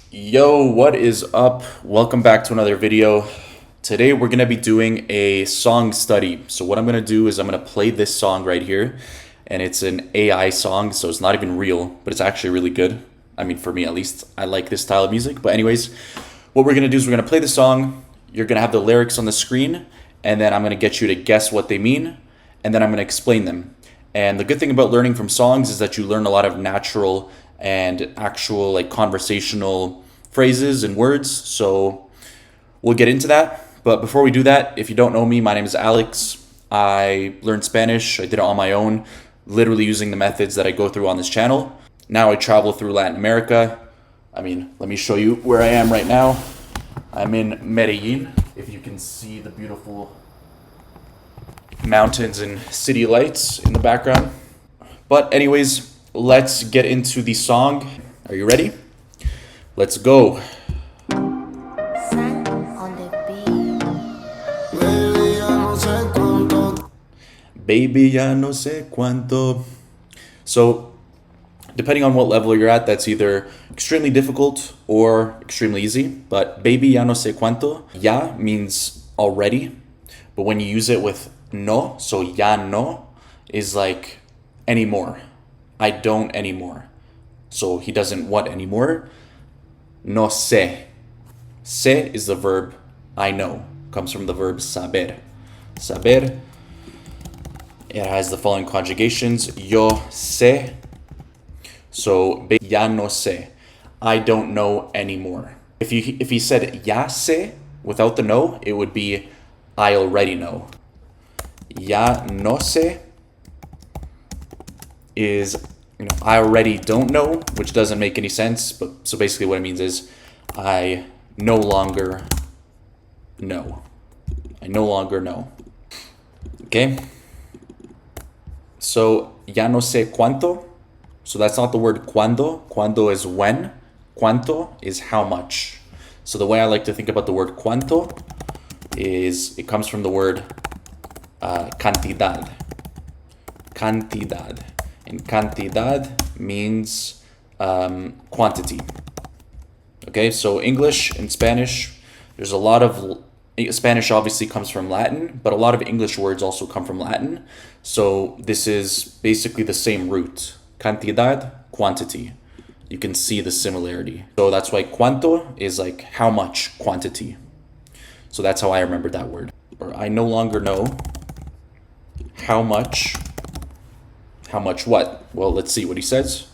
Yo, what is up? Welcome back to another video. Today we're going to be doing a song study. So what I'm going to do is I'm going to play this song right here, and it's an AI song, so it's not even real, but it's actually really good. I mean, for me at least, I like this style of music. But anyways, what we're going to do is we're going to play the song. You're going to have the lyrics on the screen, and then I'm going to get you to guess what they mean, and then I'm going to explain them. And the good thing about learning from songs is that you learn a lot of natural and actual like conversational phrases and words. So we'll get into that. But before we do that, if you don't know me, my name is Alex. I learned Spanish. I did it on my own, literally using the methods that I go through on this channel. Now I travel through Latin America. I mean, let me show you where I am right now. I'm in Medellin. If you can see the beautiful mountains and city lights in the background. But anyways, let's get into the song. Are you ready? Let's go. Frank on the beat. Baby, ya no sé cuánto. So, depending on what level you're at, that's either extremely difficult or extremely easy. But baby, ya no sé cuánto. Ya means already. But when you use it with no, so ya no is like anymore. I don't anymore. So he doesn't what anymore? No sé. Sé is the verb I know. Comes from the verb saber. Saber. It has the following conjugations. Yo sé. So ya no sé. I don't know anymore. If he said ya sé without the no, it would be I already know. Ya no sé is, I already don't know, which doesn't make any sense. But so basically what it means is I no longer know. I no longer know. Okay? So ya no sé cuánto. So that's not the word cuando. Cuando is when. Cuánto is how much. So the way I like to think about the word cuánto is it comes from the word cantidad. Cantidad. And cantidad means quantity. Okay, so English and Spanish, there's a lot of, Spanish obviously comes from Latin, but a lot of English words also come from Latin. So this is basically the same root. Cantidad, quantity. You can see the similarity. So that's why cuánto is like how much, quantity. So that's how I remember that word. Or I no longer know how much what? Well, let's see what he says.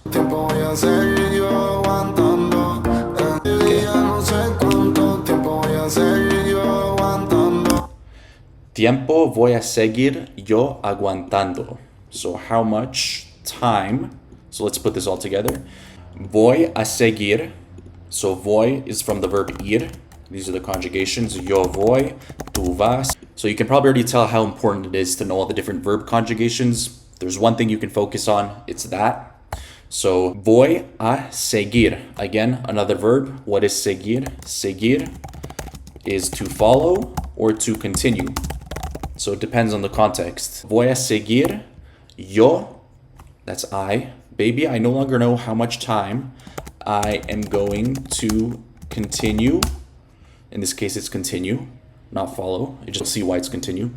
Tiempo voy a seguir yo aguantando. So how much time? So let's put this all together. Voy a seguir. So voy is from the verb ir. These are the conjugations. Yo voy, tú vas. So you can probably already tell how important it is to know all the different verb conjugations. There's one thing you can focus on. It's that. So voy a seguir. Again, another verb. What is seguir? Seguir is to follow or to continue. So it depends on the context. Voy a seguir yo. That's I. Baby, I no longer know how much time I am going to continue. In this case, it's continue, not follow. You just see why it's continue.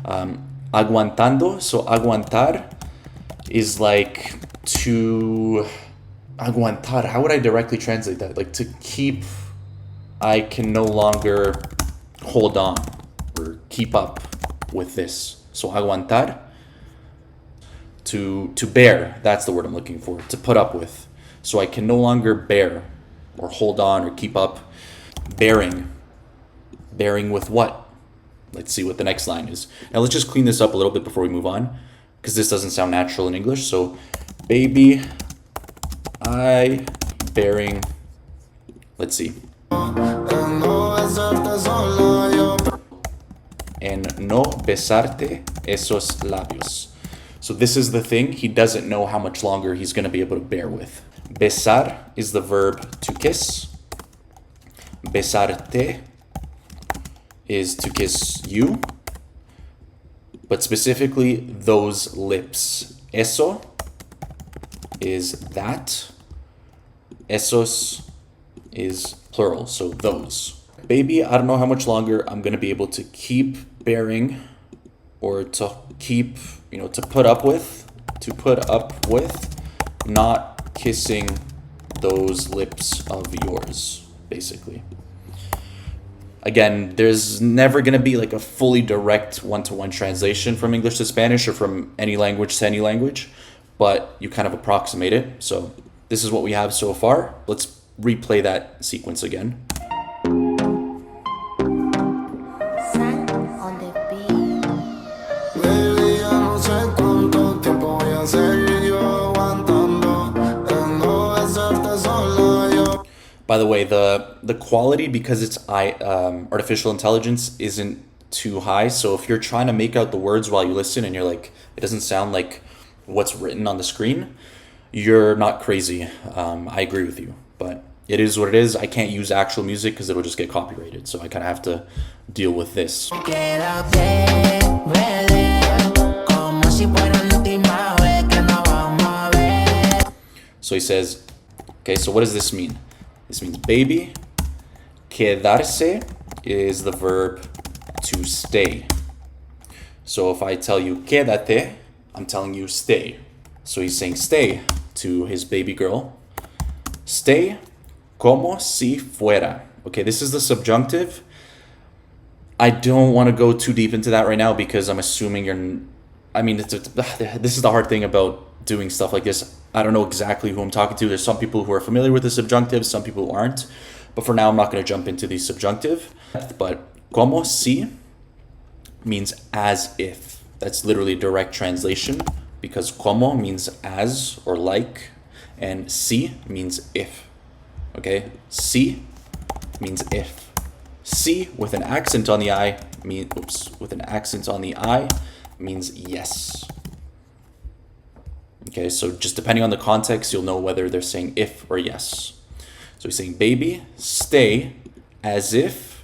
Aguantando. So aguantar is like to aguantar. How would I directly translate that? Like to keep. I can no longer hold on or keep up with this. So aguantar, to bear. That's the word I'm looking for. To put up with. So I can no longer bear or hold on or keep up. Bearing. Bearing with what? Let's see what the next line is. Now let's just clean this up a little bit before we move on, because this doesn't sound natural in English. So baby, I bearing. Let's see. And no besarte esos labios. So this is the thing. He doesn't know how much longer he's going to be able to bear with. Besar is the verb to kiss. Besarte is to kiss you. But specifically, those lips. Eso is that. Esos is plural, so those. Baby, I don't know how much longer I'm gonna be able to keep bearing, or to keep, to put up with, not kissing those lips of yours, basically. Again, there's never gonna be like a fully direct one-to-one translation from English to Spanish or from any language to any language, but you kind of approximate it. So this is what we have so far. Let's replay that sequence again. Frank on the beat. Baby, ya no sé cuánto tiempo voy a seguir yo aguantando el no besarte sola yo. By the way, the quality, because it's artificial intelligence, isn't too high. So if you're trying to make out the words while you listen and you're like, it doesn't sound like what's written on the screen, you're not crazy. I agree with you, but it is what it is. I can't use actual music because it'll just get copyrighted. So I kind of have to deal with this. Quédate, bebé, como si fuera la última vez que nos vamos a ver. So he says, okay, so what does this mean? This means baby. Quedarse is the verb to stay. So if I tell you quédate, I'm telling you stay. So he's saying stay to his baby girl. Stay como si fuera. Okay, this is the subjunctive. I don't want to go too deep into that right now because I'm assuming this is the hard thing about doing stuff like this. I don't know exactly who I'm talking to. There's some people who are familiar with the subjunctive, some people who aren't. But for now, I'm not going to jump into the subjunctive. But como si means as if. That's literally a direct translation because como means as or like, and si means if. Okay? Si means if. Si with an accent on the I means yes. Okay, so just depending on the context, you'll know whether they're saying if or yes. So he's saying, baby, stay as if.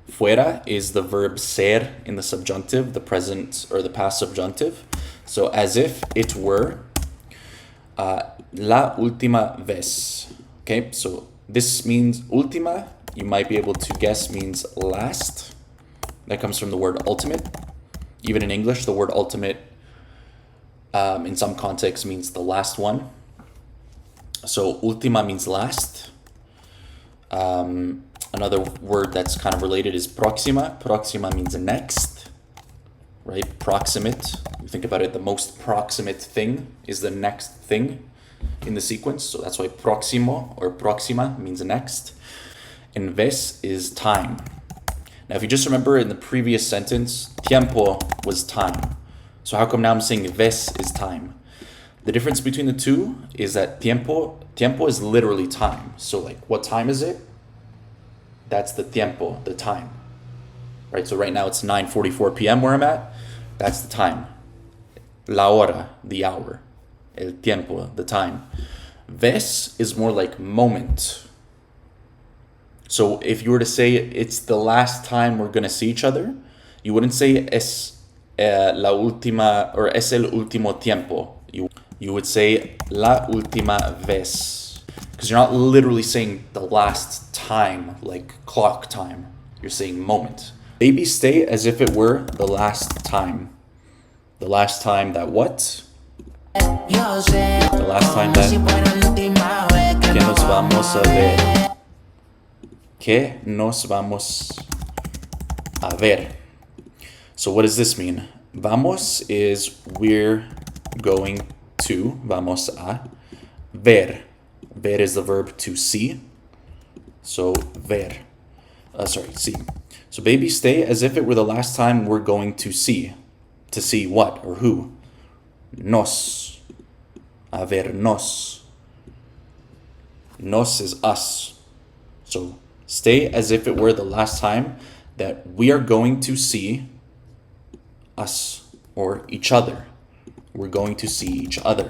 Fuera is the verb ser in the subjunctive, the present or the past subjunctive. So as if it were la última vez. Okay, so this means última, you might be able to guess means last. That comes from the word ultimate. Even in English, the word ultimate in some contexts means the last one. So última means last. Another word that's kind of related is próxima. Próxima means next, right? Proximate. You think about it, the most proximate thing is the next thing in the sequence. So that's why próximo or próxima means next. And vez is time. Now, if you just remember in the previous sentence, tiempo was time. So how come now I'm saying vez is time? The difference between the two is that tiempo is literally time. So like, what time is it? That's the tiempo, the time. Right, so right now it's 9:44 p.m. where I'm at. That's the time. La hora, the hour. El tiempo, the time. Vez is more like moment. So if you were to say it's the last time we're gonna see each other, you wouldn't say es la última or es el último tiempo. You would say la última vez. Because you're not literally saying the last time, like clock time. You're saying moment. Baby, stay as if it were the last time. The last time that what? Yo sé, The last time como si that fuera la última vez que que nos nos vamos a vamos a ver. ver. Que nos vamos a ver. So what does this mean? Vamos is we're going to. Vamos a ver. Ver is the verb to see. So ver. See. So baby, stay as if it were the last time we're going to see. To see what or who? Nos. A vernos. Nos is us. So stay as if it were the last time that we are going to see us or each other. We're going to see each other.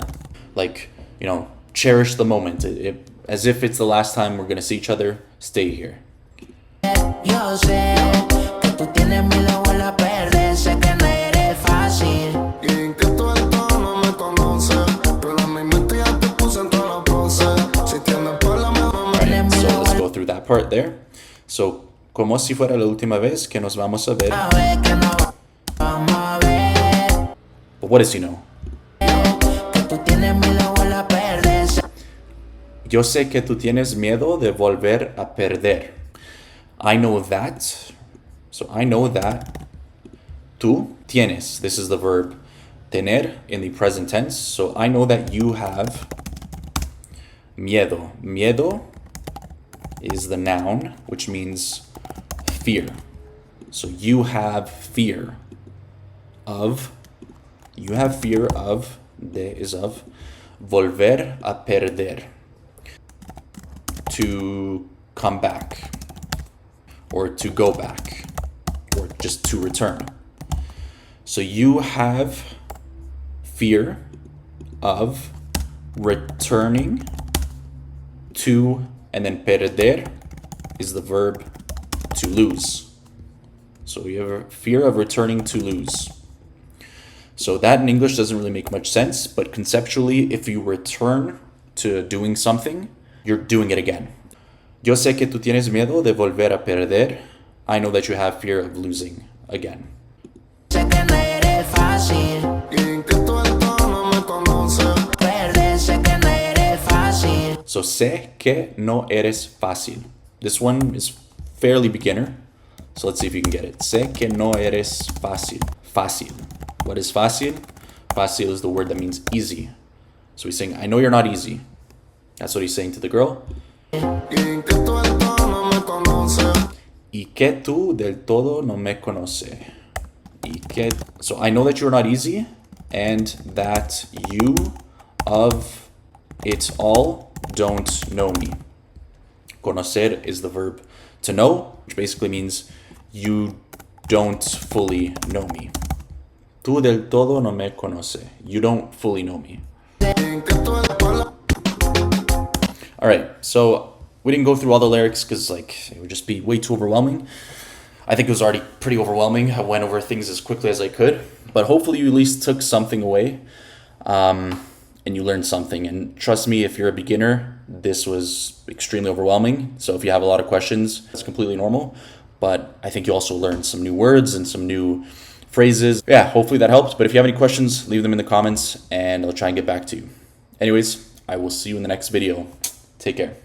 Like, cherish the moment. As if it's the last time we're going to see each other, stay here. Yo sé que tú tienes mil abuelas a perder, sé que no eres fácil. Y que tú el tono me conoces, pero en mi mente ya te puse en toda la pose. Si tienes pala, me Alright, so let's go through leave that part there. So, como si fuera la última vez que nos vamos a ver. Una vez que nos vamos a ver. But what does he know? Que tú tienes miedo a perder. Yo sé que tú tienes miedo de volver a perder. I know that. So I know that. Tú tienes. This is the verb tener in the present tense. So I know that you have miedo. Miedo is the noun, which means fear. So you have fear of. You have fear of. De is of. Volver a perder. To come back, or to go back, or just to return. So you have fear of returning to, and then perder is the verb to lose. So you have a fear of returning to lose. So that in English doesn't really make much sense, but conceptually, if you return to doing something, you're doing it again. Yo sé que tú tienes miedo de volver a perder. I know that you have fear of losing again. Sé que no eres fácil. Y que tú el tono me conoces. Perder, sé que no eres fácil. So sé que no eres fácil. This one is fairly beginner. So let's see if you can get it. Sé que no eres fácil. Fácil. What is fácil? Fácil is the word that means easy. So he's saying, I know you're not easy. That's what he's saying to the girl. Y que tú el tono me conoces. Y que tú del todo no me conoce. Y que... So I know that you're not easy, and that you of it all don't know me. Conocer is the verb to know, which basically means you don't fully know me. Tú del todo no me conoce. You don't fully know me. Y que tú el tono. All right, so we didn't go through all the lyrics because like it would just be way too overwhelming. I think it was already pretty overwhelming. I went over things as quickly as I could, but hopefully you at least took something away, and you learned something. And trust me, if you're a beginner, this was extremely overwhelming. So if you have a lot of questions, it's completely normal. But I think you also learned some new words and some new phrases. Yeah, hopefully that helped. But if you have any questions, leave them in the comments and I'll try and get back to you. Anyways, I will see you in the next video. Take care.